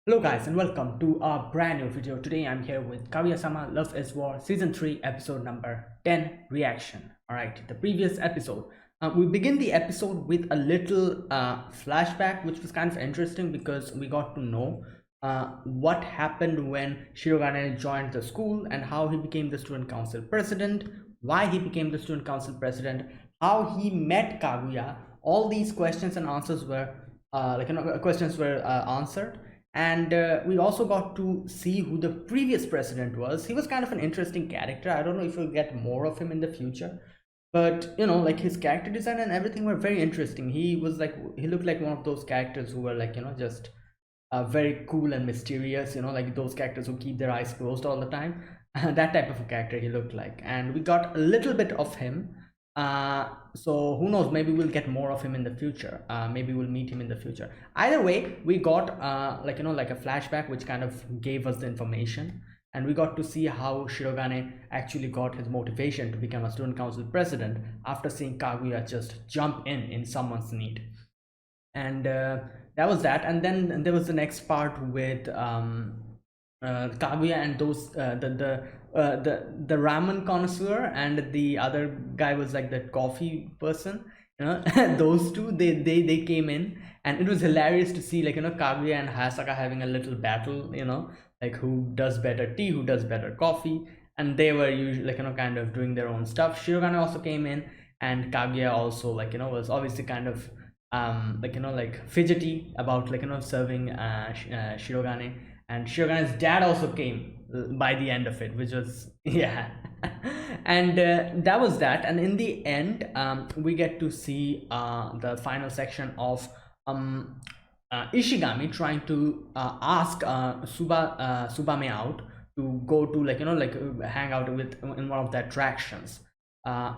Hello guys and welcome to a brand new video. Today I'm here with Kaguya-sama Love is War Season 3 episode number 10 reaction. Alright, the previous episode. We begin the episode with a little flashback which was kind of interesting because we got to know what happened when Shirogane joined the school and how he became the student council president, why he became the student council president, how he met Kaguya. All these questions and answers were questions were answered, and we also got to see who the previous president was. He was kind of an interesting character. I don't know if we'll get more of him in the future, but like his character design and everything were very interesting. He looked like one of those characters who were just very cool and mysterious, like those characters who keep their eyes closed all the time. That type of a character he looked like, and we got a little bit of him. So who knows, maybe we'll get more of him in the future. Maybe we'll meet him in the future. Either way, we got like a flashback which kind of gave us the information, and we got to see how Shirogane actually got his motivation to become a student council president after seeing Kaguya just jump in someone's need. And that was that. And then there was the next part with Kaguya and those the ramen connoisseur, and the other guy was like the coffee person. Those two, they came in, and it was hilarious to see Kaguya and Hasaka having a little battle. Like who does better tea, who does better coffee, and they were usually kind of doing their own stuff. Shirogane also came in, and Kaguya also was obviously kind of fidgety about serving Shirogane, and Shirogane's dad also came by the end of it, which was yeah. And that was that. And in the end, we get to see the final section of Ishigami trying to ask Subame out to go to hang out with in one of the attractions.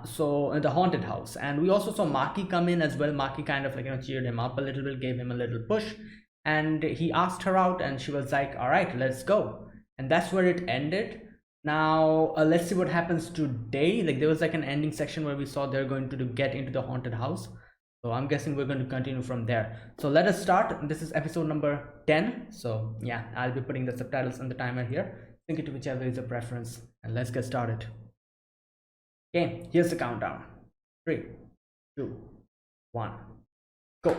So in the haunted house, and we also saw Maki come in as well. Maki kind of cheered him up a little bit, gave him a little push, and he asked her out, and she was like, all right, let's go. And that's where it ended. Now let's see what happens today. There was an ending section where we saw they're going to get into the haunted house, so I'm guessing we're going to continue from there. So let us start. This is episode number 10. So yeah, I'll be putting the subtitles on the timer here. Sync it to whichever is your preference, and let's get started. Okay, here's the countdown. 3, 2, 1, go.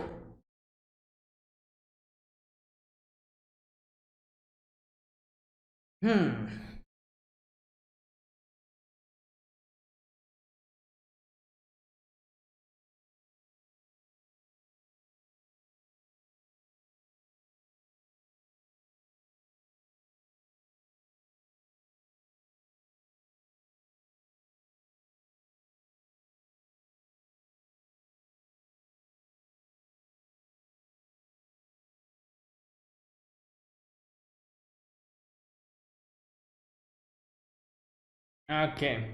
Okay.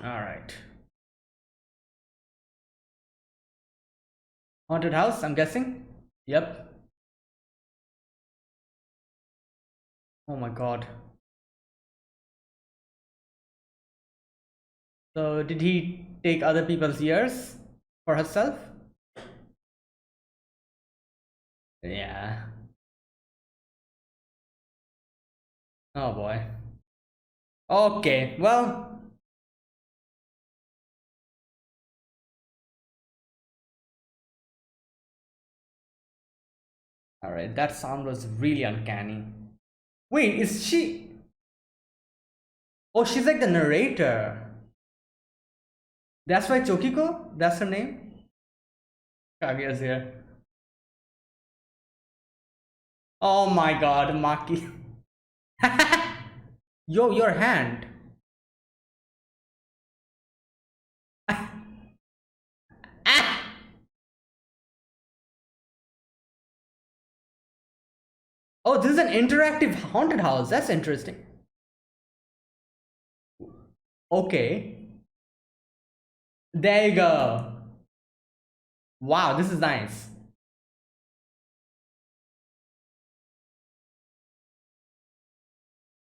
All right. Haunted house, I'm guessing. Yep. Oh my god. So did he take other people's ears for herself? Yeah. Oh boy. Okay, well. All right, that sound was really uncanny. Wait, is she? Oh, she's like the narrator. That's why Chokiko? That's her name? Kaguya's here. Oh my god, Maki. Yo, your hand. Ah! Oh, this is an interactive haunted house. That's interesting. Okay. There you go. Wow, this is nice.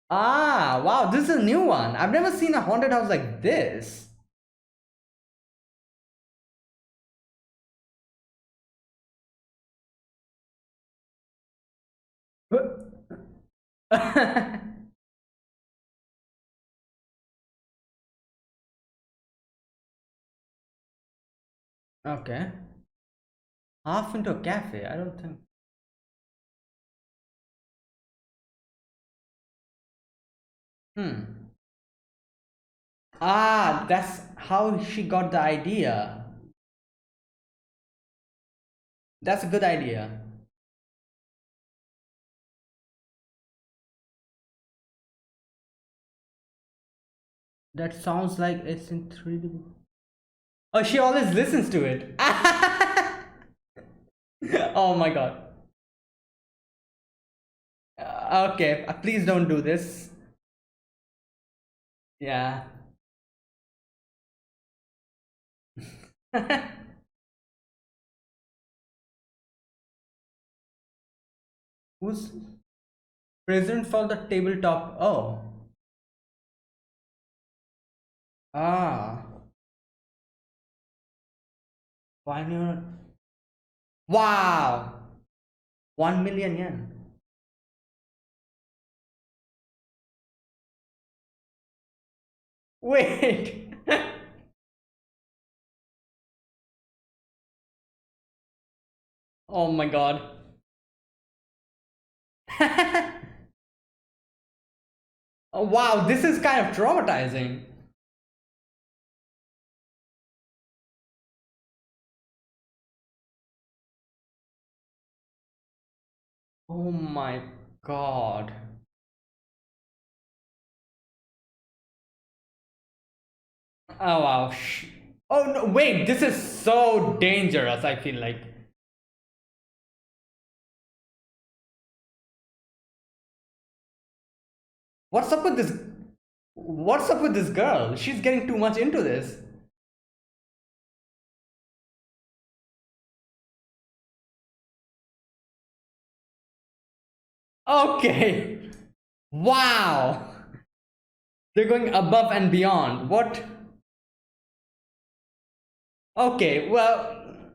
Ah, wow, this is a new one. I've never seen a haunted house like this. Okay. Half into a cafe. I don't think. Hmm. Ah, that's how she got the idea. That's a good idea. That sounds like it's in 3D. Oh, she always listens to it. Oh my god. Okay, please don't do this. Yeah. Who's present for the tabletop? Oh. Ah. Pioneer. Wow. 1 million yen. Wait. Oh my god. Oh, wow, this is kind of traumatizing. Oh my god. Oh wow. Oh no, wait, this is so dangerous, I feel like. What's up with this? What's up with this girl? She's getting too much into this. Okay. Wow. They're going above and beyond. What? Okay, well,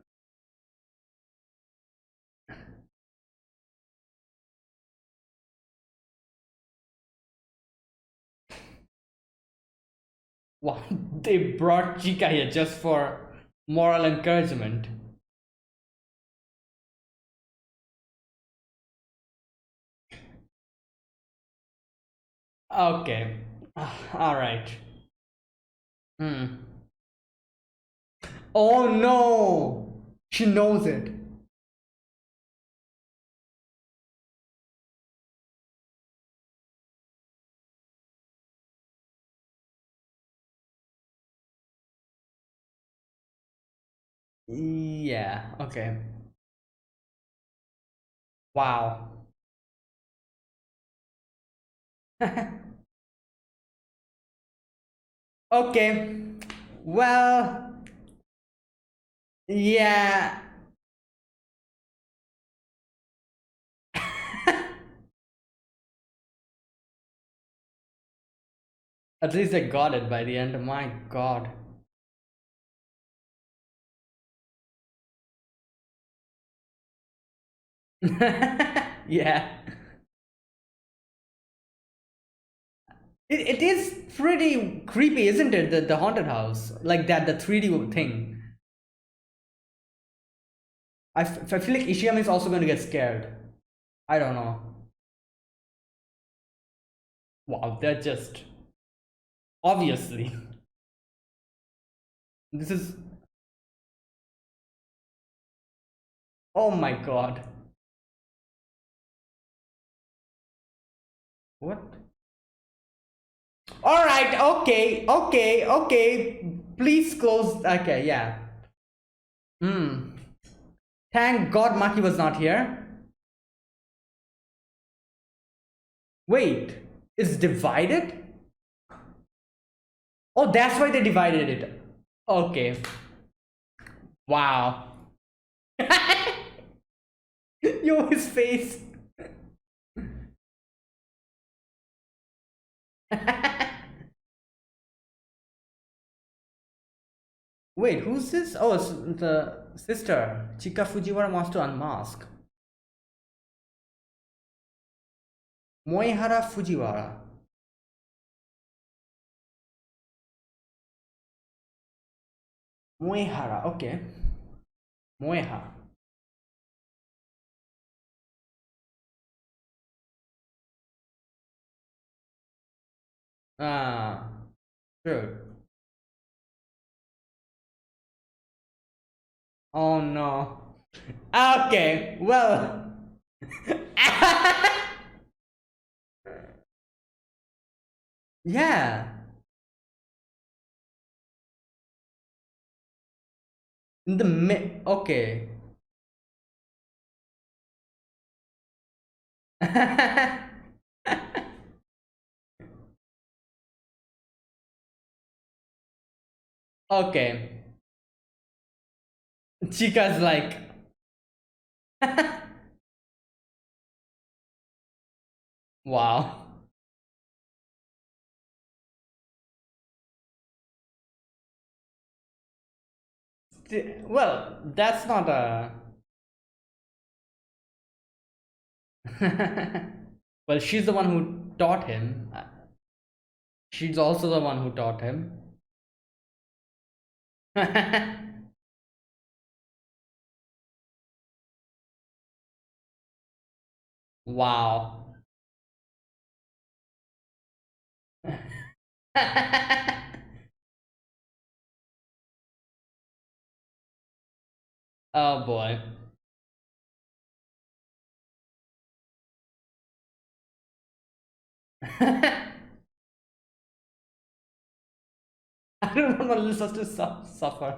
wow, they brought Chica here just for moral encouragement. Okay. All right. Hmm. Oh no! She knows it. Yeah, okay. Wow. Okay. Well, yeah. At least I got it by the end. My god. Yeah. It is pretty creepy, isn't it? The haunted house. Like that, the 3D thing. I feel like Ishiyama is also going to get scared. I don't know. Wow, they're just. Obviously. This is. Oh my god. What? All right. Okay. Okay. Okay. Please close. Okay. Yeah. Hmm. Thank God Maki was not here. Wait. It's divided? Oh, that's why they divided it. Okay. Wow. Yo, his face. Wait, who's this? Oh, it's the sister. Chika Fujiwara wants to unmask. Moehara Fujiwara. Moehara, okay. Moeha. Ah, sure. Oh no. Okay, well. Yeah. In the okay. Okay. Chica's like. Wow. Well, that's not a. Well, she's the one who taught him. She's also the one who taught him. Wow. Oh boy. I don't want Melissa to suffer.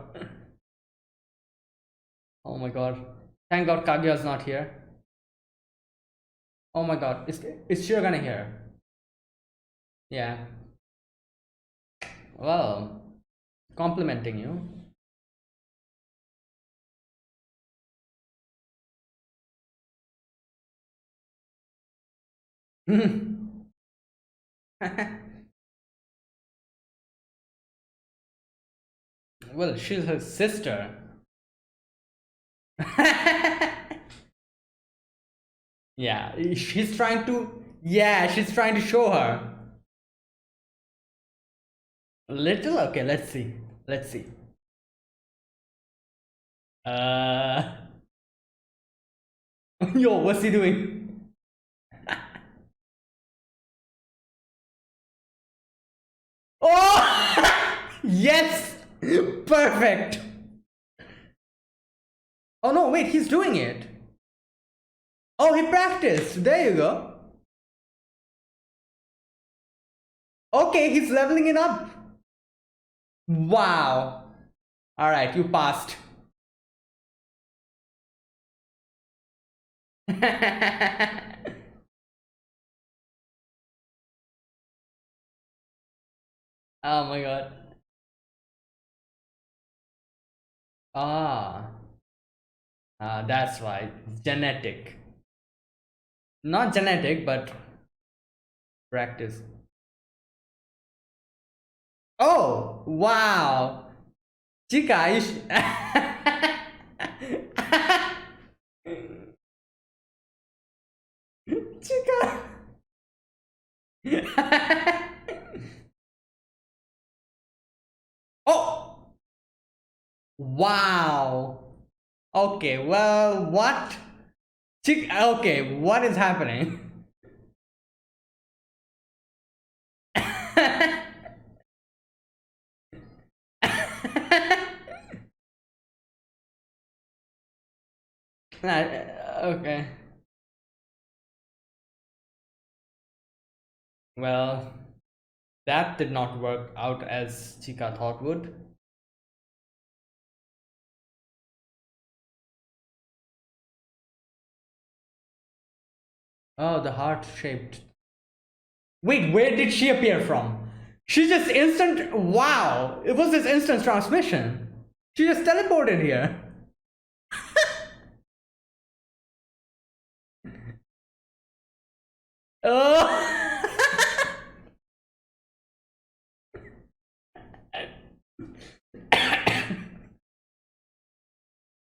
Oh my god. Thank god Kaguya's not here. Oh my god. Is Shirogane here? Yeah. Well, complimenting you. Well, she's her sister. Yeah, she's trying to. Yeah, she's trying to show her. Little? Okay, let's see. Let's see. Uh. Yo, what's he doing? Oh! Yes! Perfect! Oh no, wait, he's doing it. Oh, he practiced. There you go. Okay, he's leveling it up. Wow. Alright, you passed. Oh my god. Ah, that's why. It's genetic. Not genetic, but practice. Oh, wow. Chica, you Chica. Oh, wow. Okay, well, what? Okay, what is happening? Okay. Well, that did not work out as Chica thought would. Oh, the heart shaped. Wait, where did she appear from? She just instant. Wow, it was this instant transmission. She just teleported here. Oh.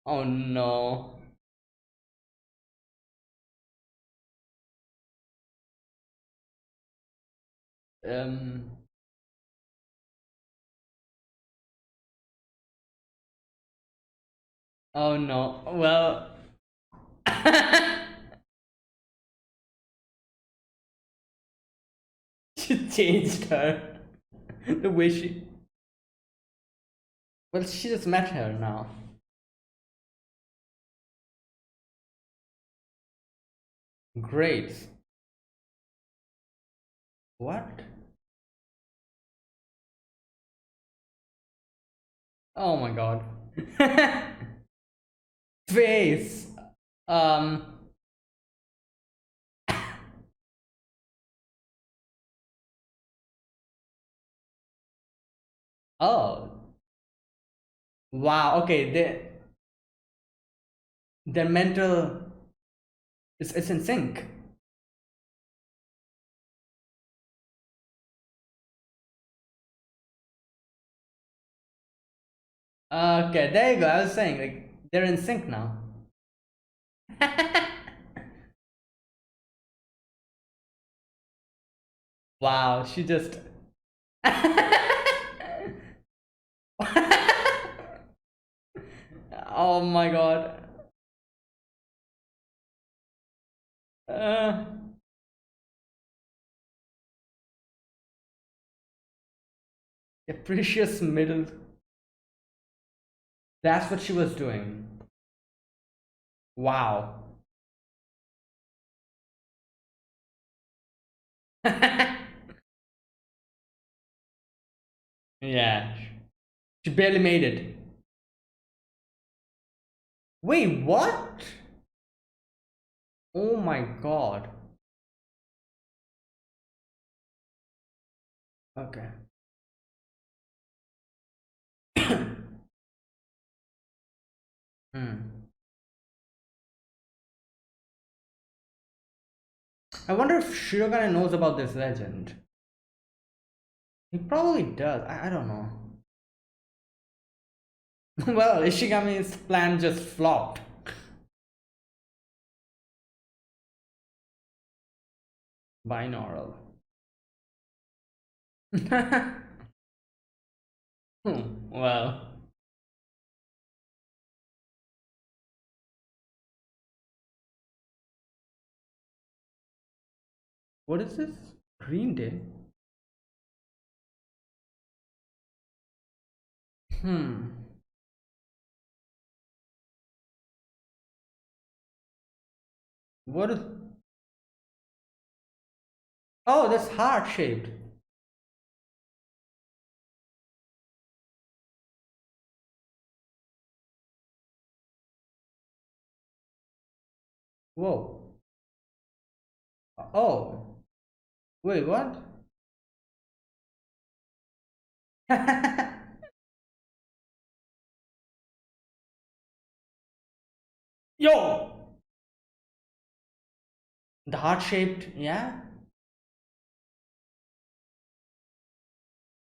Oh no. Um. Oh no. Well. She changed her. The way she. Well, she just met her now. Great. What? Oh my god. Face. Um. Oh. Wow. Okay. Their mental is in sync. Okay. There you go. I was saying like they're in sync now. Wow. She just. Oh my god. Uh, a precious middle. That's what she was doing. Wow. Yeah. She barely made it. Wait, what? Oh my god. Okay. Hmm. I wonder if Shirogane knows about this legend. He probably does. I don't know. Well, Ishigami's plan just flopped. Binaural. Well, what is this? Green Day? Hmm. What is. Oh, that's heart shaped. Whoa. Oh. Wait, what? Yo! The heart shaped, yeah?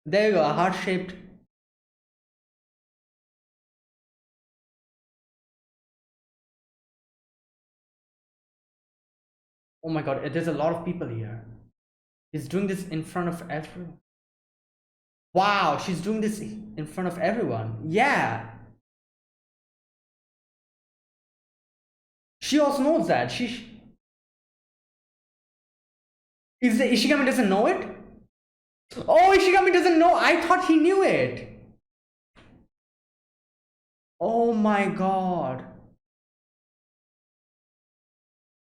There you go, a heart shaped. Oh my god, there's a lot of people here. He's doing this in front of everyone. Wow, she's doing this in front of everyone. Yeah. She also knows that. Is the Ishigami doesn't know it? Oh, Ishigami doesn't know. I thought he knew it. Oh my god.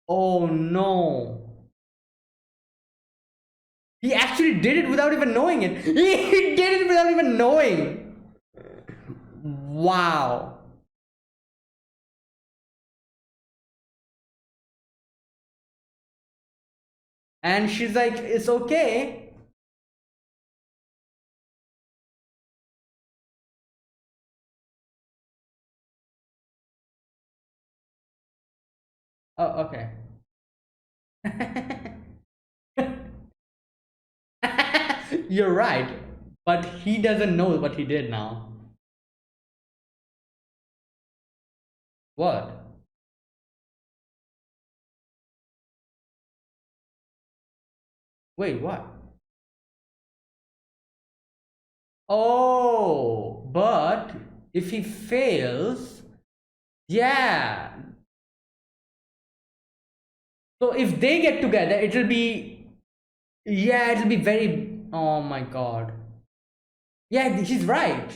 Oh no. He actually did it without even knowing it. He did it without even knowing. Wow. And she's like, it's okay. Oh, okay. You're right. But he doesn't know what he did now. What? Wait, what? Oh, but if he fails, yeah. So if they get together, it'll be, yeah, it'll be very, oh my god. Yeah, he's right.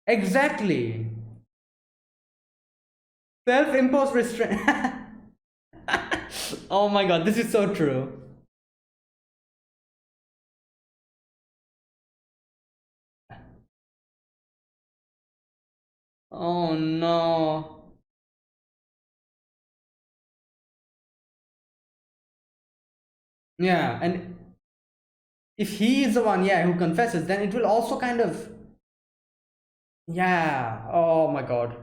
Exactly. Self-imposed restraint. Oh my god, this is so true. Oh no. Yeah, and if he is the one, yeah, who confesses, then it will also kind of, yeah, oh my god.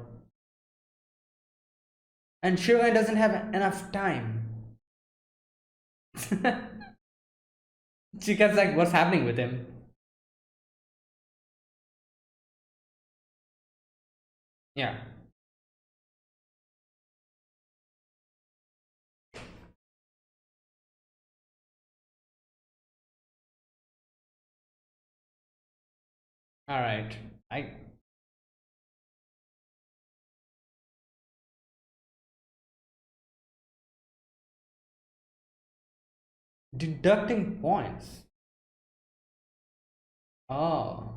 And Shirai doesn't have enough time. She kept like, what's happening with him? Yeah. All right. I deducting points. Oh.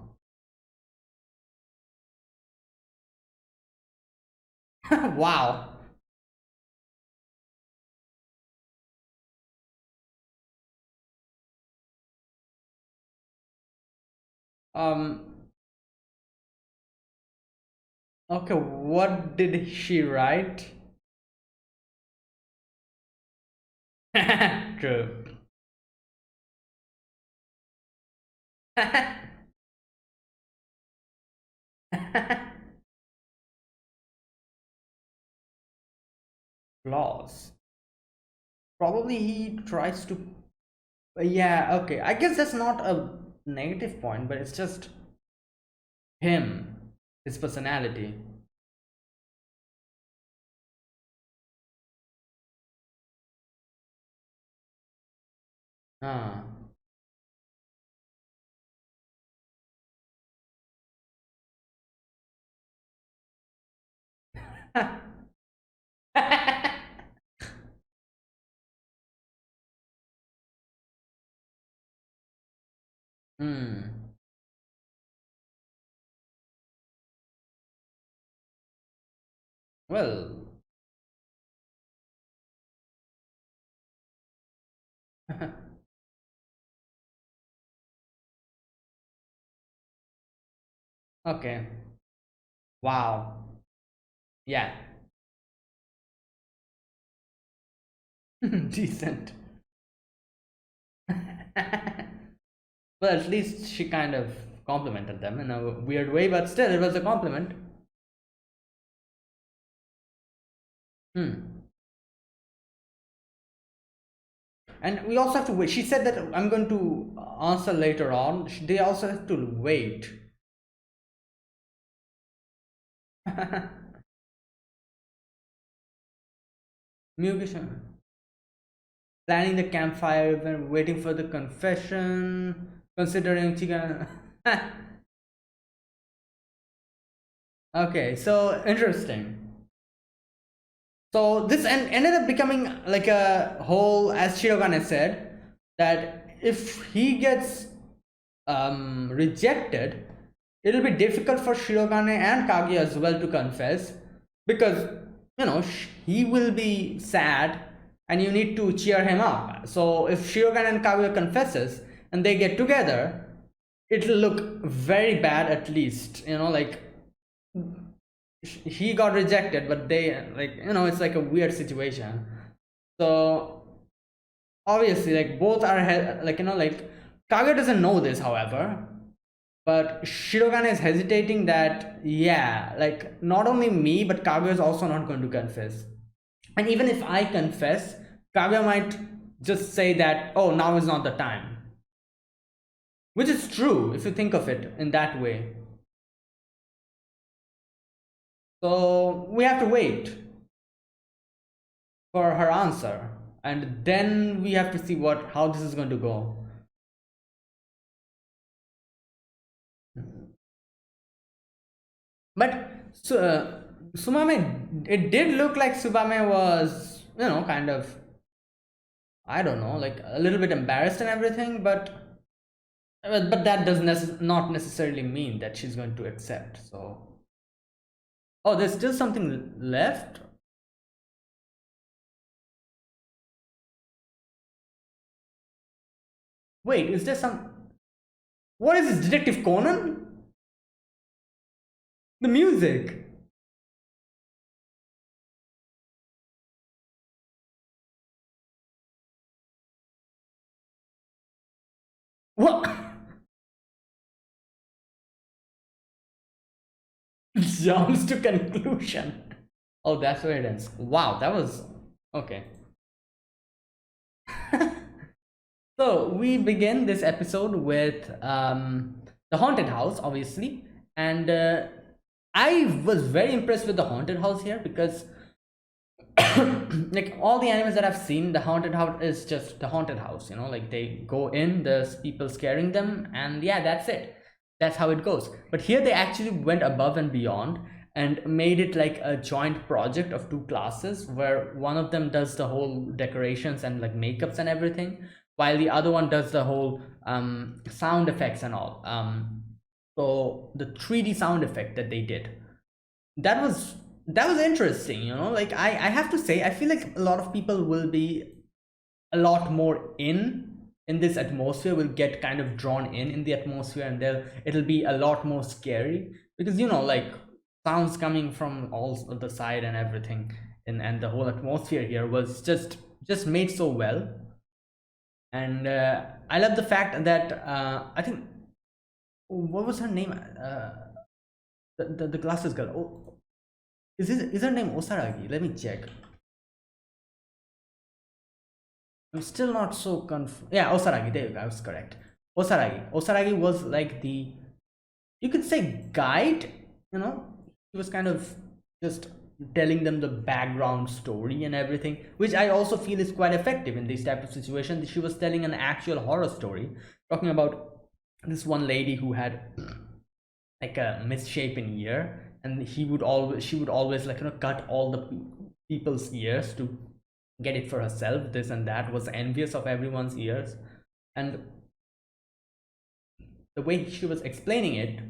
Wow. Um. Okay. What did she write? True. Flaws. Probably he tries to. Yeah. Okay. I guess that's not a negative point, but it's just him, his personality. Ah. Hmm. Well. Okay. Wow. Yeah. Decent. Well, at least she kind of complimented them in a weird way, but still, it was a compliment. Hmm. And we also have to wait. She said that I'm going to answer later on. They also have to wait. Mugisha. Planning the campfire event, waiting for the confession, considering chicken. Okay, so interesting. So this ended up becoming like a whole, as Shirogane said, that if he gets rejected, it'll be difficult for Shirogane and Kaguya as well to confess because he will be sad and you need to cheer him up. So if Shirogane and Kaguya confesses and they get together, it'll look very bad, at least, like he got rejected, but they, like, it's like a weird situation. So obviously, like, both are like, like, Kaguya doesn't know this, however, but Shirogane is hesitating that, yeah, like, not only me, but Kaguya is also not going to confess. And even if I confess, Kaguya might just say that, oh, now is not the time. Which is true if you think of it in that way. So we have to wait for her answer, and then we have to see how this is going to go. But so, Sumame, it did look like Subame was, kind of, I don't know, like a little bit embarrassed and everything, but that does not necessarily mean that she's going to accept. So, oh, there's still something left. Wait, is there some? What is this, Detective Conan? The music. What? Jumps to conclusion. Oh, that's where it ends. Wow, that was okay. So we begin this episode with the haunted house, obviously, and I was very impressed with the haunted house here because like all the animes that I've seen, the haunted house is just the haunted house, like they go in, there's people scaring them, and yeah, that's it. That's how it goes. But here they actually went above and beyond and made it like a joint project of two classes where one of them does the whole decorations and like makeups and everything, while the other one does the whole sound effects and all. So the 3D sound effect that they did, that was interesting, like I have to say, I feel like a lot of people will be a lot more in this atmosphere, will get kind of drawn in the atmosphere, and it'll be a lot more scary because like sounds coming from all the side and everything, and the whole atmosphere here was just made so well. And I love the fact that I think, what was her name, the glasses girl, oh, is her name Osaragi? Let me check. I'm still not so confused. Yeah, Osaragi. There you go. I was correct. Osaragi. Osaragi was like the, you could say, guide. He was kind of just telling them the background story and everything, which I also feel is quite effective in this type of situation. She was telling an actual horror story, talking about this one lady who had like a misshapen ear, and she would always like cut all the people's ears to get it for herself, this and that, was envious of everyone's ears. And the way she was explaining it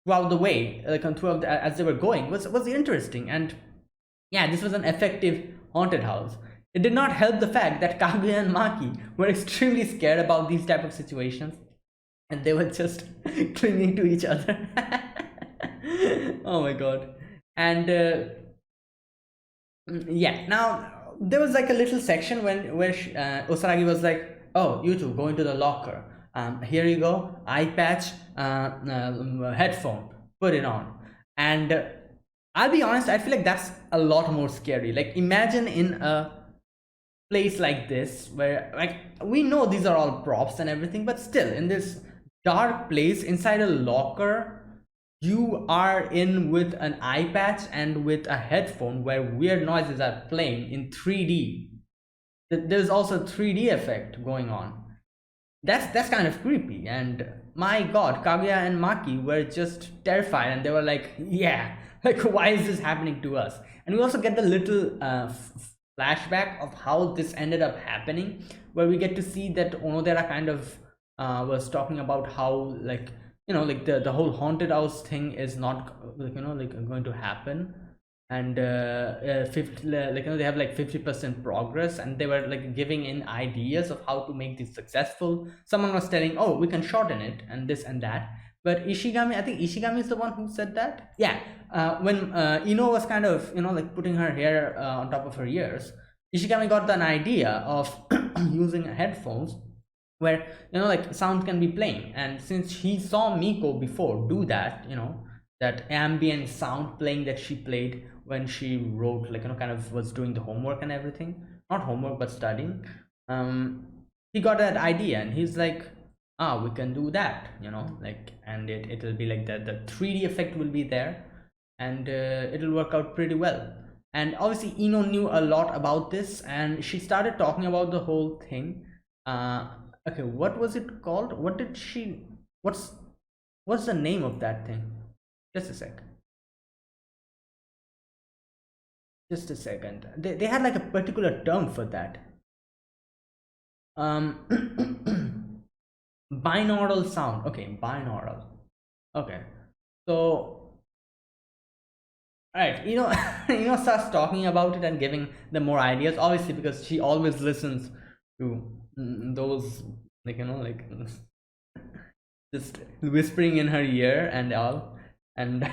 throughout the way, like as they were going, was interesting. And yeah, this was an effective haunted house. It did not help the fact that Kaguya and Maki were extremely scared about these type of situations, and they were just clinging to each other. Oh my god. And yeah, now there was like a little section where Osaragi was like, oh, you two go into the locker, here you go, eye patch, headphone, put it on. And I'll be honest, I feel like that's a lot more scary. Like, imagine in a place like this where, like, we know these are all props and everything, but still in this dark place inside a locker, you are in with an eye patch and with a headphone where weird noises are playing in 3D. There's also a 3D effect going on. That's kind of creepy. And my god, Kaguya and Maki were just terrified, and they were like, yeah, like, why is this happening to us? And we also get the little flashback of how this ended up happening, where we get to see that Onodera kind of was talking about how, like, like the whole haunted house thing is not, like, like, going to happen. and 50, like they have like 50% progress, and they were like giving in ideas of how to make this successful. Someone was telling, oh, we can shorten it and this and that. But Ishigami, I think Ishigami is the one who said that. Yeah, when Ino was kind of like putting her hair on top of her ears, Ishigami got an idea of using headphones where like sound can be playing. And since he saw Miko before do that, that ambient sound playing that she played when she wrote, like kind of was doing the homework and everything, not homework but studying. um he got that idea and he's like, ah, we can do that, like, and it'll be like the 3D effect will be there, and it'll work out pretty well. And obviously Ino knew a lot about this, and she started talking about the whole thing. uh okay, what was it called? What did she, what's the name of that thing? Just a sec. Just a second. They had like a particular term for that. Binaural sound. Okay, binaural. Okay. So, alright, starts talking about it and giving them more ideas, obviously, because she always listens to those, like, like just whispering in her ear and all. And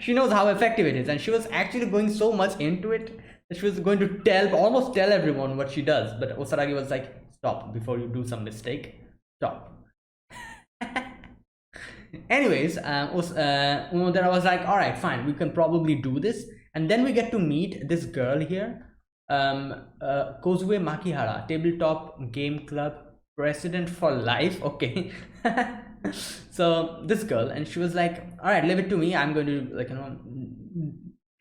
she knows how effective it is, and she was actually going so much into it that she was going to almost tell everyone what she does. But Osaragi was like, stop before you do some mistake, stop. Anyways, Umodera was like, all right, fine, we can probably do this. And then we get to meet this girl here, Kozue Makihara, tabletop game club president for life. Okay. So this girl, and she was like, all right, leave it to me, I'm going to, like,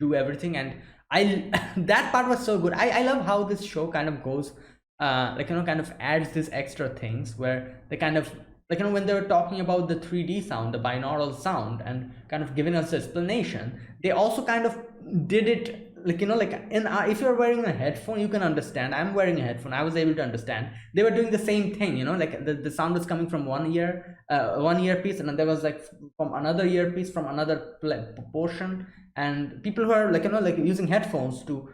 do everything. And I that part was so good. I love how this show kind of goes, like, kind of adds this extra things where they kind of, like, when they were talking about the 3D sound, the binaural sound, and kind of giving us the explanation, they also kind of did it, like, like in if you're wearing a headphone, you can understand. I'm wearing a headphone, I was able to understand. They were doing the same thing, like the sound was coming from one earpiece, and then there was like from another earpiece from another portion. And people who are, like, like using headphones to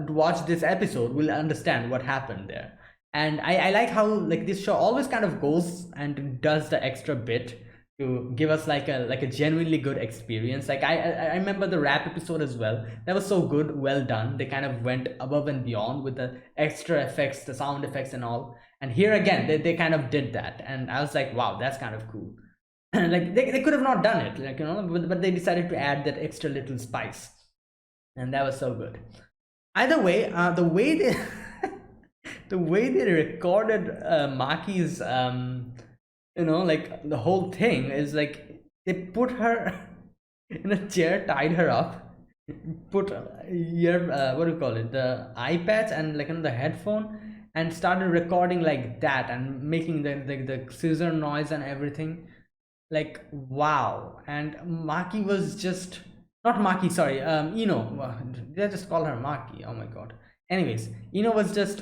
watch this episode will understand what happened there. And I like how, like, this show always kind of goes and does the extra bit to give us like a genuinely good experience. Like I remember the rap episode as well. That was so good, well done. They kind of went above and beyond with the extra effects, the sound effects and all. And here again, they kind of did that, and I was like, wow, that's kind of cool. Like they could have not done it, like, but they decided to add that extra little spice, and that was so good. Either way, the way they the way they recorded Maki's like the whole thing is like they put her in a chair, tied her up, put what do you call it, the iPads and, like, the headphone, and started recording like that and making the scissor noise and everything. Like, wow. And Maki was just, not Maki, sorry, did I just call her Maki? Oh my god. Anyways, was just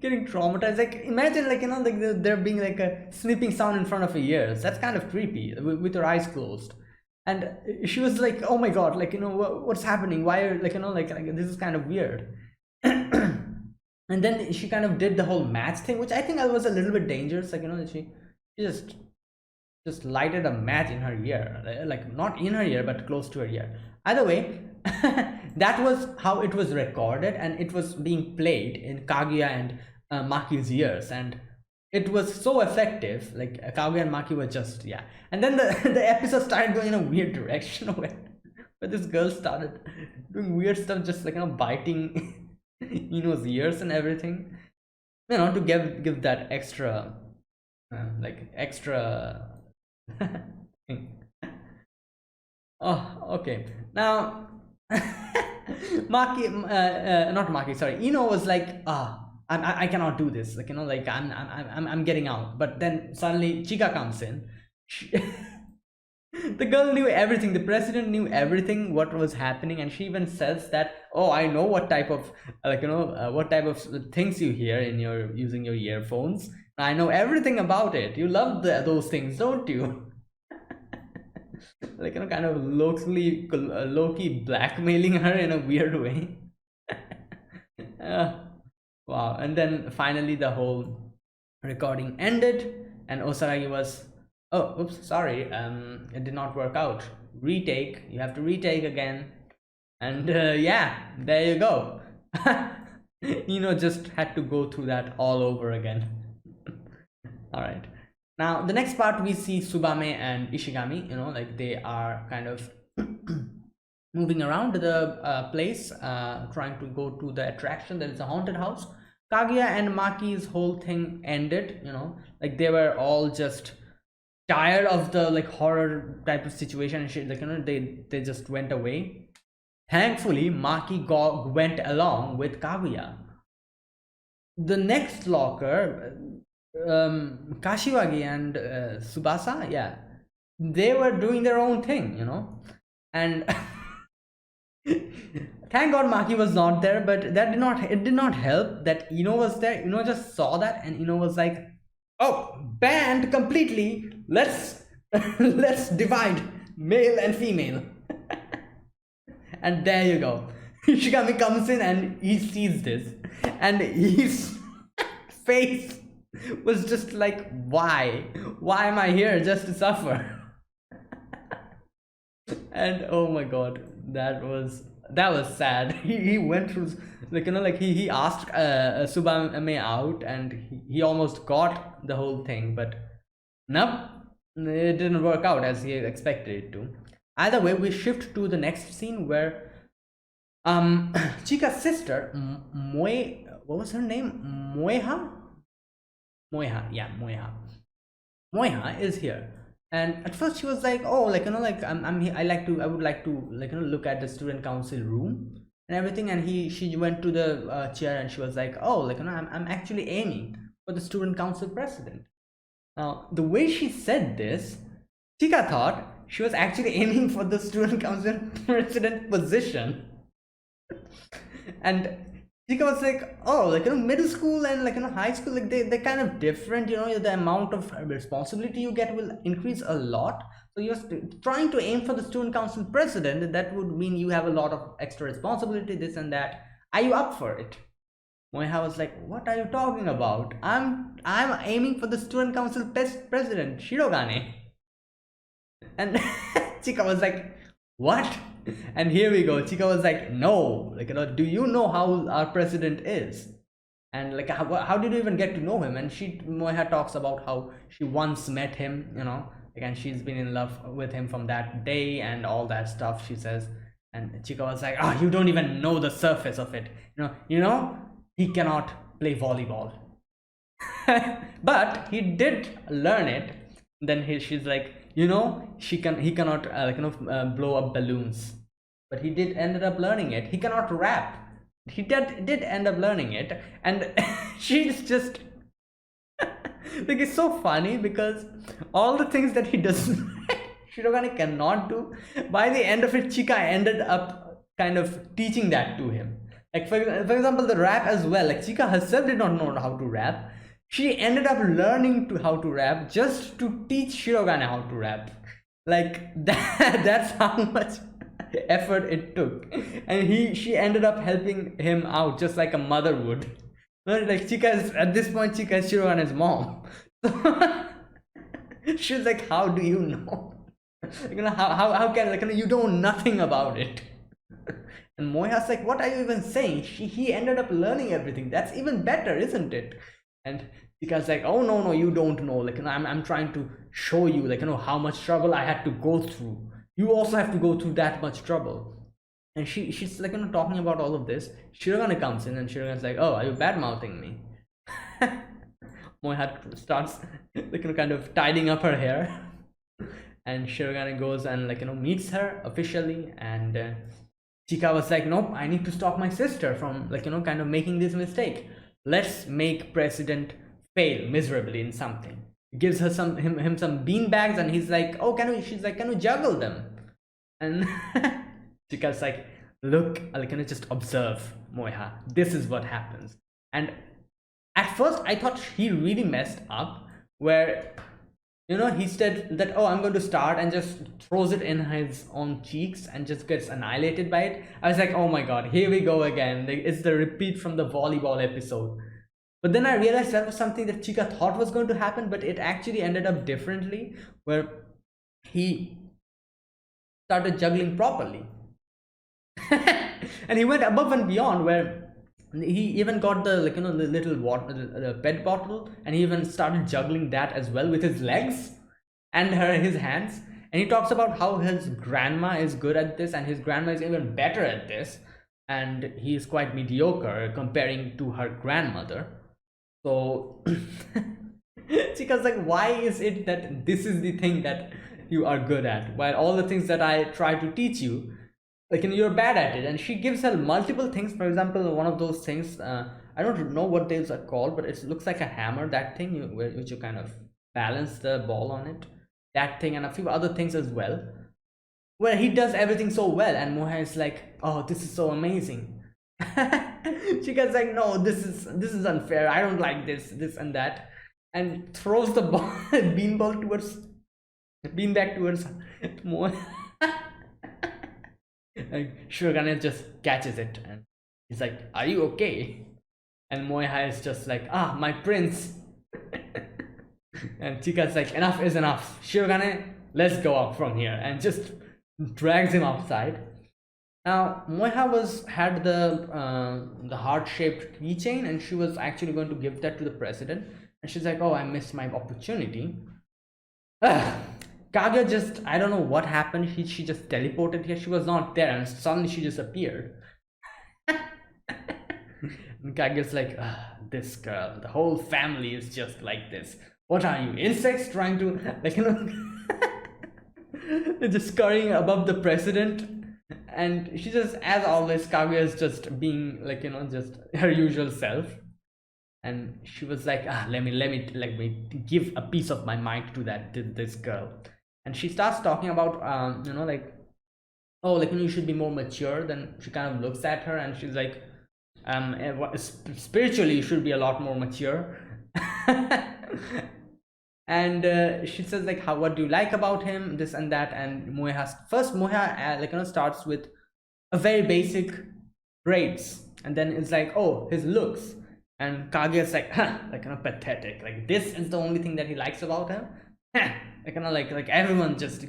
getting traumatized. Like, imagine, like, like there being like a snipping sound in front of her ears. That's kind of creepy with her eyes closed. And she was like, oh my god, like, what's happening? Why are, like, like this is kind of weird. And then she kind of did the whole match thing, which I think was a little bit dangerous. Like, she just lighted a match in her ear, like not in her ear but close to her ear. Either way, that was how it was recorded, and it was being played in Kaguya and Maki's ears, and it was so effective. Like, Kaguya and Maki were just, yeah. And then the episode started going in a weird direction where this girl started doing weird stuff, just like, biting Ino's ears and everything, to give that extra like extra thing. Oh, okay. Now Maki, not Maki, sorry, Ino was like, I cannot do this, like, like I'm getting out. But then suddenly Chika comes in. The girl knew everything, the president knew everything what was happening, and she even says that, oh, I know what type of what type of things you hear in your using your earphones. I know everything about it. You love those things, don't you? like kind of low-key blackmailing her in a weird way. uh, wow. And then finally the whole recording ended, and Osaragi was, oh, oops, sorry, it did not work out. Retake, you have to retake again. And yeah, there you go. Just had to go through that all over again. All right. Now, the next part, we see Subame and Ishigami, like they are kind of moving around the place, trying to go to the attraction that is a haunted house. Kaguya and Maki's whole thing ended, like they were all just tired of the like horror type of situation and shit. Like, they just went away. Thankfully, Maki went along with Kaguya. The next locker, Kashiwagi and Subasa, yeah, they were doing their own thing, and thank God Maki was not there, but it did not help that Ino was there. Ino just saw that, and Ino was like, oh, banned completely. Let's let's divide male and female. And there you go. Ishigami comes in and he sees this, and his face was just like, why am I here just to suffer? And oh my god, that was sad. He went through, like, like he asked Subame out, and he almost got the whole thing, but nope, it didn't work out as he expected it to. Either way, we shift to the next scene where Chika's sister what was her name? Moeha is here. And at first she was like, oh, like, like I'm here, I would like to, like, look at the student council room and everything. And she went to the chair, and she was like, oh, like, I'm actually aiming for the student council president. Now, the way she said this, Chika thought she was actually aiming for the student council president position. And Chika was like, oh, like, middle school and, like, high school, like, they're kind of different, the amount of responsibility you get will increase a lot. So you're trying to aim for the student council president, that would mean you have a lot of extra responsibility, this and that. Are you up for it? Moeha was like, what are you talking about? I'm aiming for the student council president, Shirogane. And Chika was like, what? And here we go. Chika was like, no, like, do you know how our president is? And like, how did you even get to know him? And Moeha talks about how she once met him, like, and she's been in love with him from that day and all that stuff, she says. And Chika was like, oh, you don't even know the surface of it. He cannot play volleyball. But he did learn it. Then she's like, he cannot blow up balloons, but he ended up learning it. He cannot rap. He did end up learning it. And she's just like, it's so funny because all the things that he does Shirogane cannot do, by the end of it, Chika ended up kind of teaching that to him. Like, for example, the rap as well. Like, Chika herself did not know how to rap. She ended up learning how to rap just to teach Shirogane how to rap. Like, that's how much effort it took. And she ended up helping him out just like a mother would. Like, at this point, Chika is Shirogane's mom. So she's like, how do you know? How can, like, you know nothing about it? And Moeha's like, what are you even saying? He ended up learning everything. That's even better, isn't it? And Chika's like, oh, no, you don't know. Like, I'm trying to show you, like, how much trouble I had to go through. You also have to go through that much trouble. And she's like, talking about all of this. Shirogane comes in, and Shirogane's like, oh, are you bad-mouthing me? Moeha starts, like, kind of tidying up her hair. And Shirogane goes and, like, meets her officially. And Chika was like, nope, I need to stop my sister from, like, kind of making this mistake. Let's make president fail miserably in something. Gives her him some bean bags, and he's like, oh, she's like, can we juggle them? And Chika's like, look, like, just observe, Moeha. This is what happens. And at first I thought he really messed up, where He said that, oh, I'm going to start, and just throws it in his own cheeks and just gets annihilated by it. I was like, oh my god, here we go again. It's the repeat from the volleyball episode. But then I realized that was something that Chika thought was going to happen, but it actually ended up differently, where he started juggling properly. And he went above and beyond, where he even got the the little water, the pet bottle, and he even started juggling that as well with his legs and his hands. And he talks about how his grandma is good at this, and his grandma is even better at this, and he is quite mediocre comparing to her grandmother. So Chika's like, why is it that this is the thing that you are good at, while all the things that I try to teach you, you're bad at it? And she gives her multiple things. For example, one of those things, I don't know what those are called, but it looks like a hammer, that thing which you kind of balance the ball on it, that thing, and a few other things as well, where he does everything so well, and Moha is like, oh, this is so amazing. She gets like, no, this is unfair, I don't like this and that, and throws the ball beanball towards beanbag towards Moha. Like, Shurigane just catches it, and he's like, are you okay? And Moeha is just like, ah, my prince. And Chika's like, enough is enough, Shurigane, let's go up from here, and just drags him outside. Now Moeha had the heart-shaped keychain, and she was actually going to give that to the president, and she's like, oh, I missed my opportunity. Kaguya just, I don't know what happened, she just teleported here. She was not there, and suddenly she just appeared. And Kaguya's like, this girl, the whole family is just like this. What are you, insects trying to, just scurrying above the president? And she just, as always, Kaguya is just being just her usual self. And she was like, let me give a piece of my mind to this girl. And she starts talking about oh, you should be more mature. Then she kind of looks at her, and she's like, spiritually you should be a lot more mature. And she says like, what do you like about him, this and that. And Moeha starts with a very basic grades, and then it's like, oh, his looks. And Kaguya's like, pathetic, this is the only thing that he likes about him. Everyone just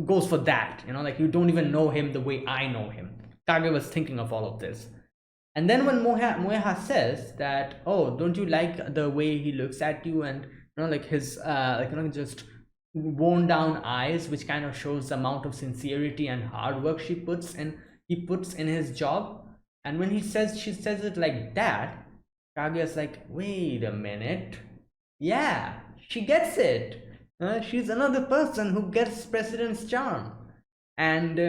goes for that, you don't even know him the way I know him. Kaguya was thinking of all of this. And then when Moeha says that, oh, don't you like the way he looks at you, and his just worn down eyes, which kind of shows the amount of sincerity and hard work he puts in his job. And when she says it like that, Kaguya's like, wait a minute, yeah, she gets it. She's another person who gets president's charm. And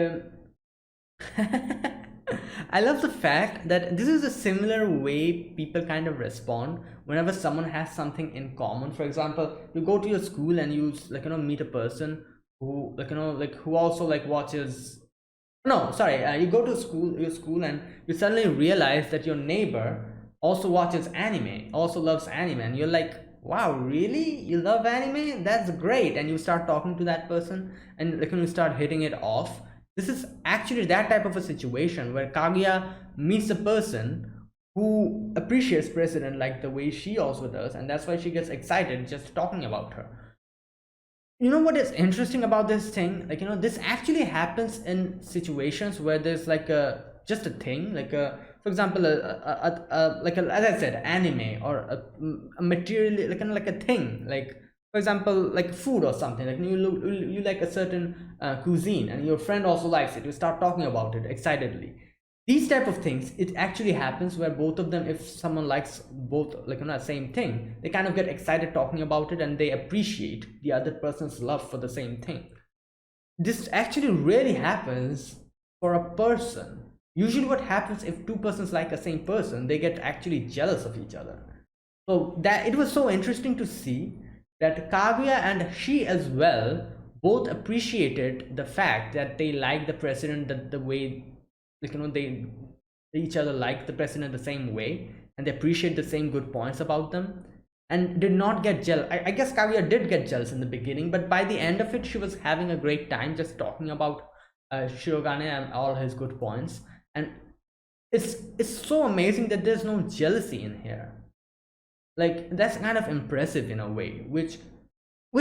I love the fact that this is a similar way people kind of respond whenever someone has something in common. For example, you go to your school and you meet a person who who also watches. No, sorry. You go to your school, and you suddenly realize that your neighbor also watches anime, also loves anime, and you're like, wow, really? You love anime? That's great. And you start talking to that person, and when you start hitting it off. This is actually that type of a situation where Kaguya meets a person who appreciates President like the way she also does, and that's why she gets excited just talking about her. You know what is interesting about this thing? This actually happens in situations where there's just a thing, for example, as I said, anime, or a material, a thing, for example, food or something. You like a certain cuisine, and your friend also likes it. You start talking about it excitedly. These type of things, it actually happens where both of them, if someone likes both the same thing, they kind of get excited talking about it, and they appreciate the other person's love for the same thing. This actually really happens for a person. Usually what happens, if two persons like the same person, they get actually jealous of each other. So that it was so interesting to see that Kaguya and she as well both appreciated the fact that they like the president, that the way they each other like the president the same way, and they appreciate the same good points about them. and did not get jealous. I guess Kaguya did get jealous in the beginning, but by the end of it, she was having a great time just talking about Shirogane and all his good points. And it's so amazing that there's no jealousy in here. Like, that's kind of impressive in a way, which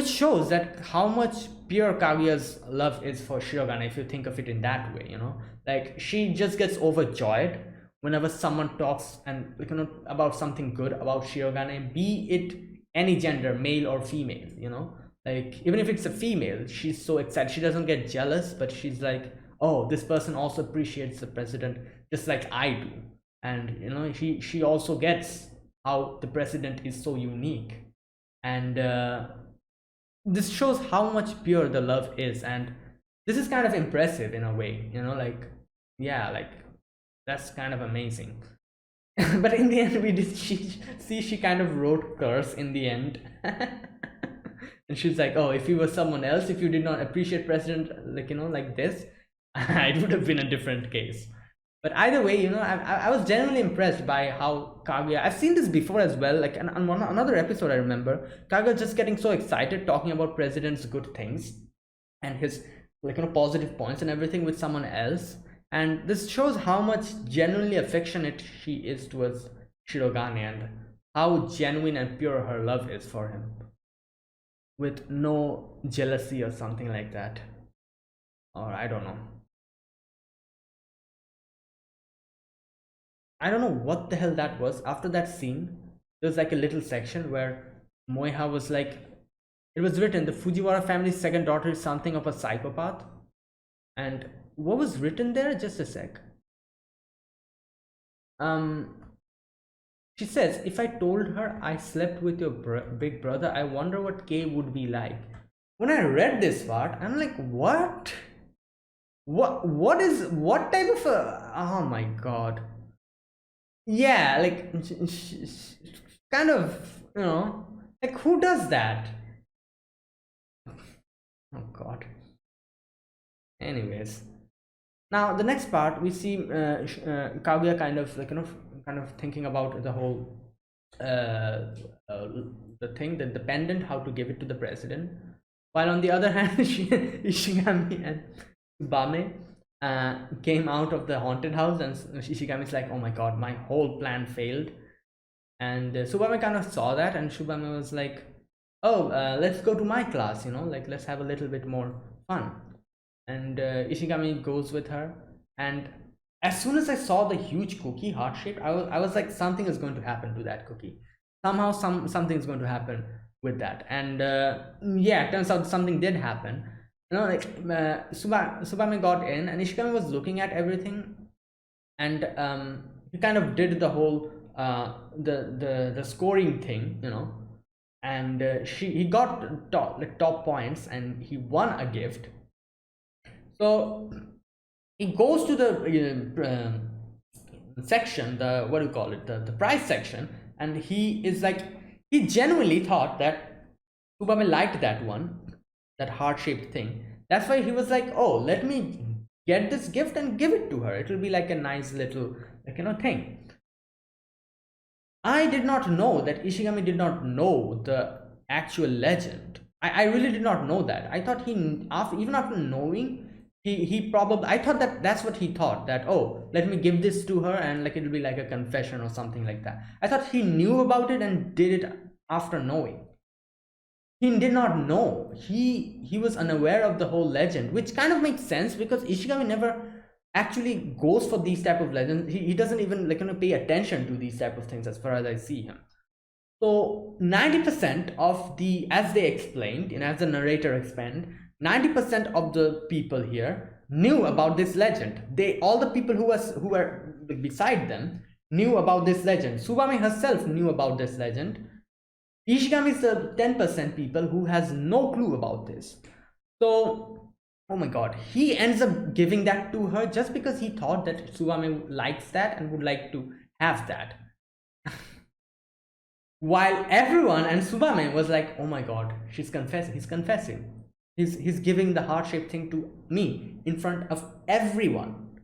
shows that how much pure Kaguya's love is for Shirogane, if you think of it in that way, you know. Like, she just gets overjoyed whenever someone talks and, like, you know, about something good about Shirogane, be it any gender, male or female, you know. Like, even if it's a female, she's so excited. She doesn't get jealous, but she's like, oh, this person also appreciates the president just like I do. And, you know, she also gets how the president is so unique. And this shows how much pure the love is. And this is kind of impressive in a way, you know, like, yeah, like, that's kind of amazing. But in the end, we did she kind of wrote curse in the end. And she's like, oh, if you were someone else, if you did not appreciate president, like, you know, like this, it would have been a different case. But either way, you know, I was genuinely impressed by how Kaguya, I've seen this before as well, like on another episode I remember, Kaguya just getting so excited talking about president's good things and his, like, you know, positive points and everything with someone else. And this shows how much genuinely affectionate she is towards Shirogane and how genuine and pure her love is for him, with no jealousy or something like that. Or I don't know. I don't know what the hell that was. After that scene, there was like a little section where Moiha was like, it was written, the Fujiwara family's second daughter is something of a psychopath. And what was written there? Just a sec. She says, if I told her I slept with your big brother, I wonder what Kay would be like. When I read this part, I'm like, what? What type of a, oh my god. Yeah, like, kind of, you know, like, who does that? Oh god. Anyways, now the next part we see Kaguya kind of, like, you know, kind of thinking about the whole the thing, the pendant, how to give it to the president, while on the other hand, Ishigami and Bame came out of the haunted house, and Ishigami's like, oh my god, my whole plan failed. And Subame kind of saw that, and Subame was like, oh, let's go to my class, you know, like, let's have a little bit more fun. And Ishigami goes with her, and as soon as I saw the huge cookie, heart shaped, I was like, something is going to happen to that cookie. Somehow something's going to happen with that. And yeah, it turns out something did happen. You know, like, Subame got in, and Ishigami was looking at everything, and he kind of did the whole the scoring thing, you know, and he got top points, and he won a gift. So he goes to the section, the, what do you call it, the prize section, and he is like, he genuinely thought that Subame liked that one, that heart-shaped thing. That's why he was like, oh, let me get this gift and give it to her. It will be like a nice little, like, you know, thing. I did not know that Ishigami did not know the actual legend. I really did not know that. I thought he, even after knowing, he probably, I thought that that's what he thought, that, oh, let me give this to her and, like, it'll be like a confession or something like that. I thought he knew about it and did it after knowing. He did not know. He was unaware of the whole legend, which kind of makes sense because Ishigami never actually goes for these type of legends. He doesn't even, like, you know, pay attention to these type of things as far as I see him. So 90% of the, as they explained and as the narrator explained, 90% of the people here knew about this legend. All the people who were beside them knew about this legend. Subame herself knew about this legend. Ishigami is the 10% people who has no clue about this. So, oh my god, he ends up giving that to her just because he thought that Subame likes that and would like to have that. While everyone and Subame was like, oh my god, he's confessing. He's giving the heart-shaped thing to me in front of everyone.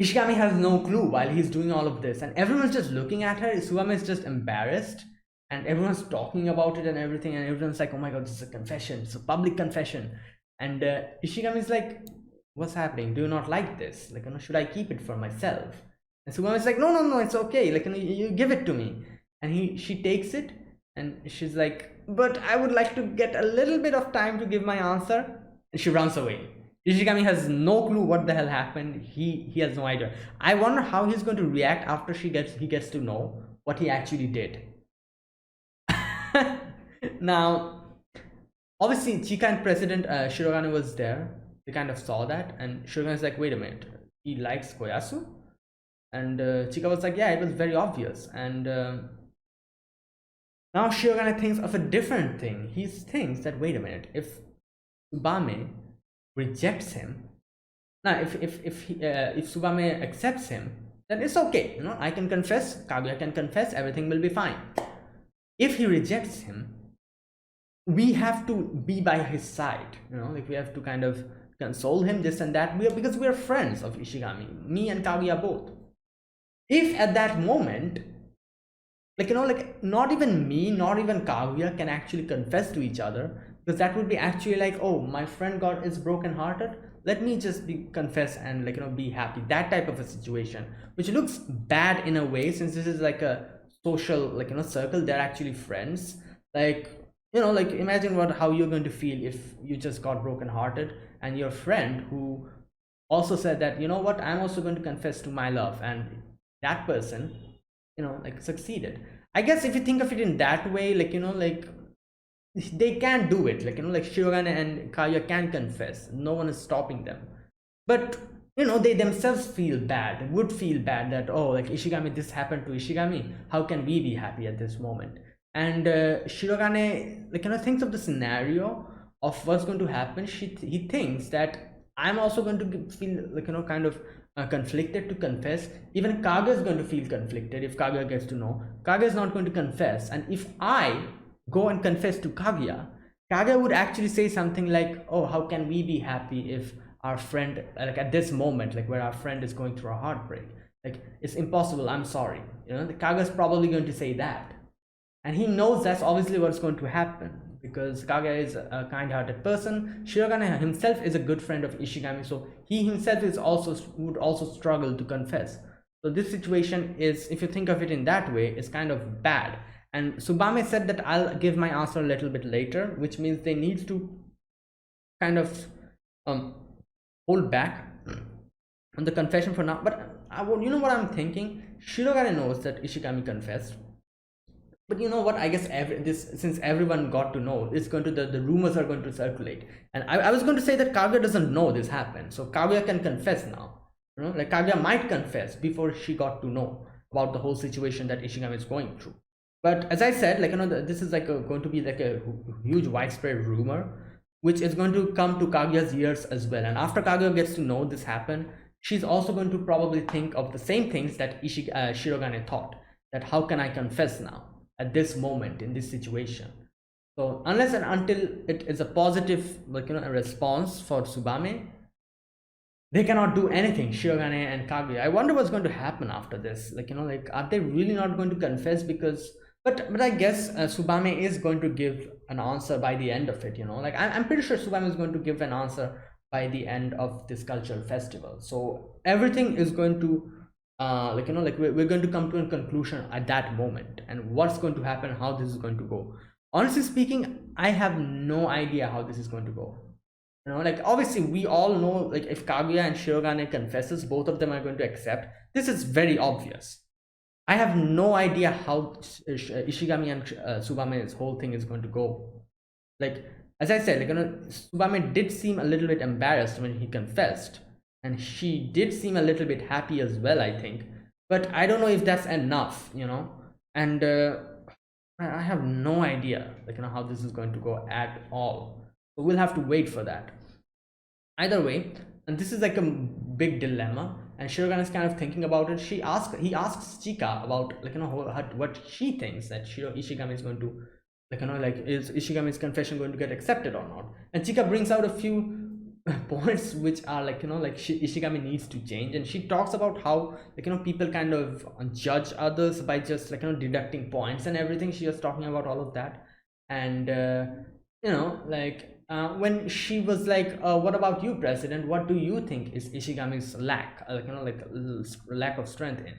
Ishigami has no clue while he's doing all of this, and everyone's just looking at her. Subame is just embarrassed, and everyone's talking about it and everything, and everyone's like, oh my god, this is a confession, it's a public confession. And Ishigami is like, what's happening, do you not like this, like, should I keep it for myself? And Sugama is like, no, no, no, it's okay, like, you give it to me. And she takes it, and she's like, but I would like to get a little bit of time to give my answer. And she runs away. Ishigami has no clue what the hell happened. He has no idea. I wonder how he's going to react after he gets to know what he actually did. Now, obviously, Chika and President Shirogane was there. They kind of saw that, and Shirogane is like, wait a minute, he likes Koyasu? And Chika was like, yeah, it was very obvious. And now Shirogane thinks of a different thing. He thinks that, wait a minute, if Tsubame rejects him, now if Tsubame accepts him, then it's okay. I can confess, Kaguya can confess, everything will be fine. If he rejects him, we have to be by his side. Like, we have to kind of console him, this and that. Because we are friends of Ishigami, me and Kaguya both. If at that moment, like, not even me, not even Kaguya can actually confess to each other, because that would be actually like, oh, my friend is broken hearted, let me just confess and, like, be happy. That type of a situation, which looks bad in a way, since this is like a social, like, circle, they're actually friends. Like, like, imagine how you're going to feel if you just got broken hearted and your friend who also said that, you know what, I'm also going to confess to my love, and that person, like, succeeded. I guess if you think of it in that way, like, like, they can do it, like, like, Shirogane and Kaguya can confess, no one is stopping them. But they themselves would feel bad that, oh, like, Ishigami, this happened to Ishigami, how can we be happy at this moment? And Shirogane, like, thinks of the scenario of what's going to happen. He thinks that I'm also going to feel, like, kind of conflicted to confess. Even Kaguya is going to feel conflicted if Kaguya gets to know. Kaguya is not going to confess, and if I go and confess to Kaguya, Kaguya would actually say something like, oh, how can we be happy if our friend, like, at this moment, like, where our friend is going through a heartbreak, like, it's impossible, I'm sorry. The Kaguya is probably going to say that, and he knows that's obviously what's going to happen, because Kaguya is a kind-hearted person. Shirogane himself is a good friend of Ishigami, so he himself would also struggle to confess. So this situation is, if you think of it in that way, is kind of bad. And Tsubame said that I'll give my answer a little bit later, which means they need to kind of hold back on the confession for now. But you know what I'm thinking? Shirogane knows that Ishigami confessed. But you know what? I guess since everyone got to know, it's going to the rumors are going to circulate. And I was going to say that Kaguya doesn't know this happened, so Kaguya can confess now. Like, Kaguya might confess before she got to know about the whole situation that Ishigami is going through. But as I said, like, this is like going to be like a huge widespread rumor, which is going to come to Kaguya's ears as well. And after Kaguya gets to know this happened, she's also going to probably think of the same things that Shirogane thought, that how can I confess now at this moment in this situation. So unless and until it is a positive, like, a response for Tsubame, they cannot do anything, Shirogane and Kaguya. I wonder what's going to happen after this. Like, like, are they really not going to confess? Because but I guess Tsubame is going to give an answer by the end of it. Like, I'm pretty sure Tsubame is going to give an answer by the end of this cultural festival. So everything is going to like, like, we're going to come to a conclusion at that moment, and what's going to happen, how this is going to go. Honestly speaking, I have no idea how this is going to go. Like, obviously we all know, like, if Kaguya and Shirogane confesses, both of them are going to accept. This is very obvious. I have no idea how Ishigami and Tsubame's whole thing is going to go. Like, as I said, like, Tsubame did seem a little bit embarrassed when he confessed, and she did seem a little bit happy as well, I think. But I don't know if that's enough, and I have no idea, like, how this is going to go at all. So we'll have to wait for that. Either way, and this is like a big dilemma, and Shirogane is kind of thinking about it. He asks Chika about, like, what she thinks that Ishigami is going to, like, like, is Ishigami's confession going to get accepted or not. And Chika brings out a few points which are like, like Ishigami needs to change. And she talks about how, like, people kind of judge others by just, like, deducting points and everything. She was talking about all of that. And like, when she was like, what about you, president, what do you think is Ishigami's lack, like, like, lack of strength in?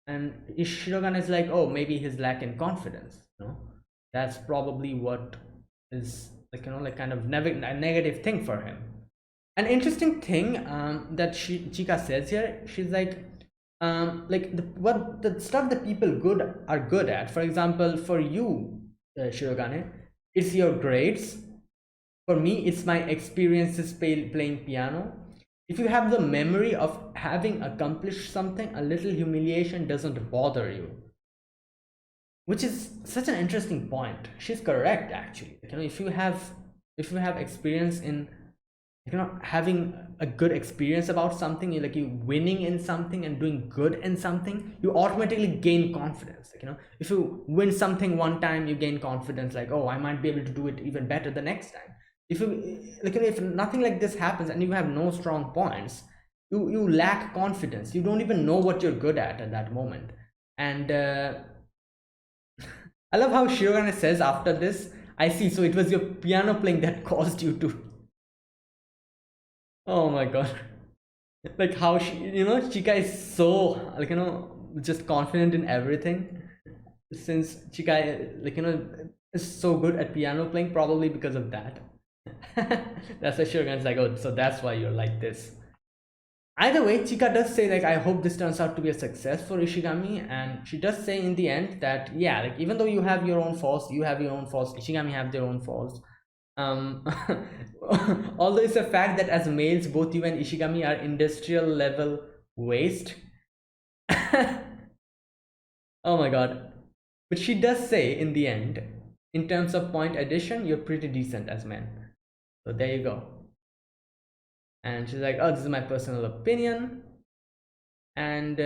And Shirogane is like, oh, maybe his lack in confidence, that's probably what is, like, like, kind of a negative thing for him. An interesting thing, that Chika says here, she's like, what the stuff that people good are good at, for example, for you, Shirogane, it's your grades. For me, it's my experiences playing piano. If you have the memory of having accomplished something, a little humiliation doesn't bother you. Which is such an interesting point. She's correct, actually. If you have experience in, having a good experience about something, you winning in something and doing good in something, you automatically gain confidence. If you win something one time, you gain confidence, like, oh, I might be able to do it even better the next time. If nothing like this happens and you have no strong points, you lack confidence. You don't even know what you're good at that moment. And I love how Shirogane says after this, I see, so it was your piano playing that caused you to. Oh my god. Like how Chika is so, like, just confident in everything. Since Chika, like, is so good at piano playing, probably because of that. That's why Shirogane like, oh, so that's why you're like this. Either way, Chika does say, like, I hope this turns out to be a success for Ishigami, and she does say in the end that, yeah, like, even though you have your own faults, Ishigami have their own faults. Although it's a fact that as males, both you and Ishigami are industrial level waste. Oh my god. But she does say in the end, in terms of point addition, you're pretty decent as men. So there you go. And she's like, oh, this is my personal opinion. And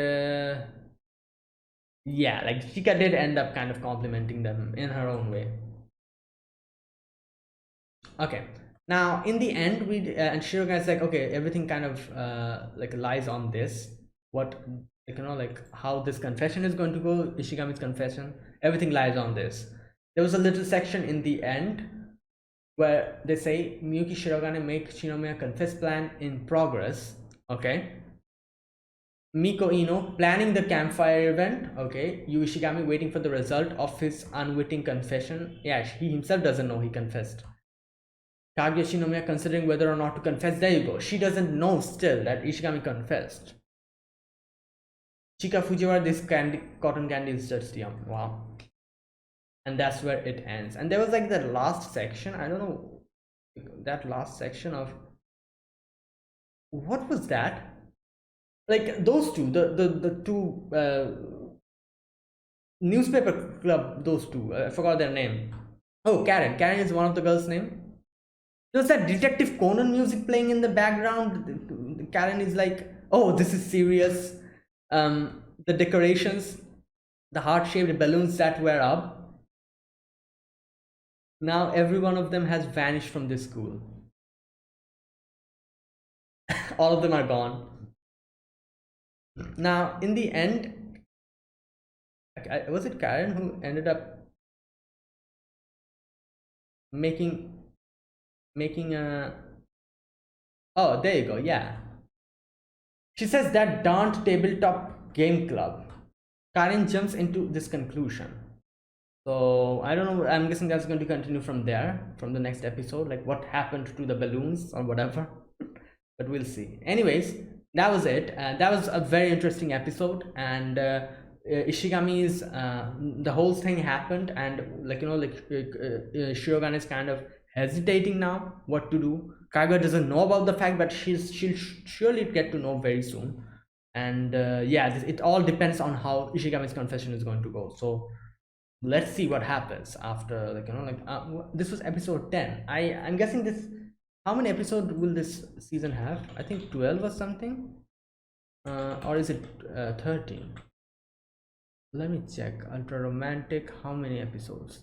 yeah, like, Chika did end up kind of complimenting them in her own way. Okay, now in the end, we and Shirogane is like, okay, everything kind of like lies on this. What, like, like, how this confession is going to go, Ishigami's confession, everything lies on this. There was a little section in the end where they say Miyuki Shirogane make Shinomiya confess plan in progress. Okay, Miko Ino planning the campfire event. Okay, Yu Ishigami waiting for the result of his unwitting confession. Yeah, he himself doesn't know he confessed. Kaguya Shinomiya considering whether or not to confess. There you go. She doesn't know still that Ishigami confessed. Chika Fujiwara, this cotton candy is just yum. Wow. And that's where it ends. And there was like that last section. I don't know, that last section of, what was that? Like those two, the two newspaper club, those two. I forgot their name. Oh, Karen. Karen is one of the girls' name. There's that Detective Conan music playing in the background. Karen is like, oh, this is serious. The decorations, the heart-shaped balloons that were up, now every one of them has vanished from this school. All of them are gone. Now, in the end, was it Karen who ended up making a, oh, there you go, yeah. She says that darned tabletop game club. Karen jumps into this conclusion. So I don't know, I'm guessing that's going to continue from there, from the next episode, like what happened to the balloons or whatever. But we'll see. Anyways, that was it. That was a very interesting episode. And Ishigami's the whole thing happened, and like, Shirogane is kind of hesitating now what to do. Kaguya doesn't know about the fact, but she'll surely get to know very soon. And yeah, it all depends on how Ishigami's confession is going to go. So let's see what happens after, this was episode 10. I'm guessing this, how many episodes will this season have? I think 12 or something, or is it 13? Let me check. Ultra romantic, how many episodes?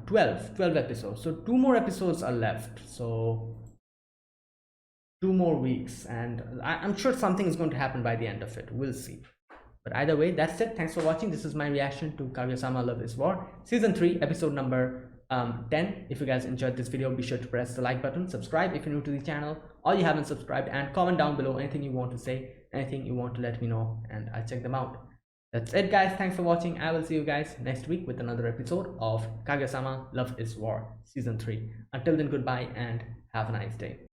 12 episodes. So 2 more episodes are left. So 2 more weeks, and I'm sure something is going to happen by the end of it. We'll see. But either way, that's it. Thanks for watching. This is my reaction to Kaguya-sama Love is War Season 3, episode number 10. If you guys enjoyed this video, be sure to press the like button, subscribe if you're new to the channel, or you haven't subscribed, and comment down below anything you want to say, anything you want to let me know, and I'll check them out. That's it, guys. Thanks for watching. I will see you guys next week with another episode of Kaguya-sama Love is War Season 3. Until then, goodbye and have a nice day.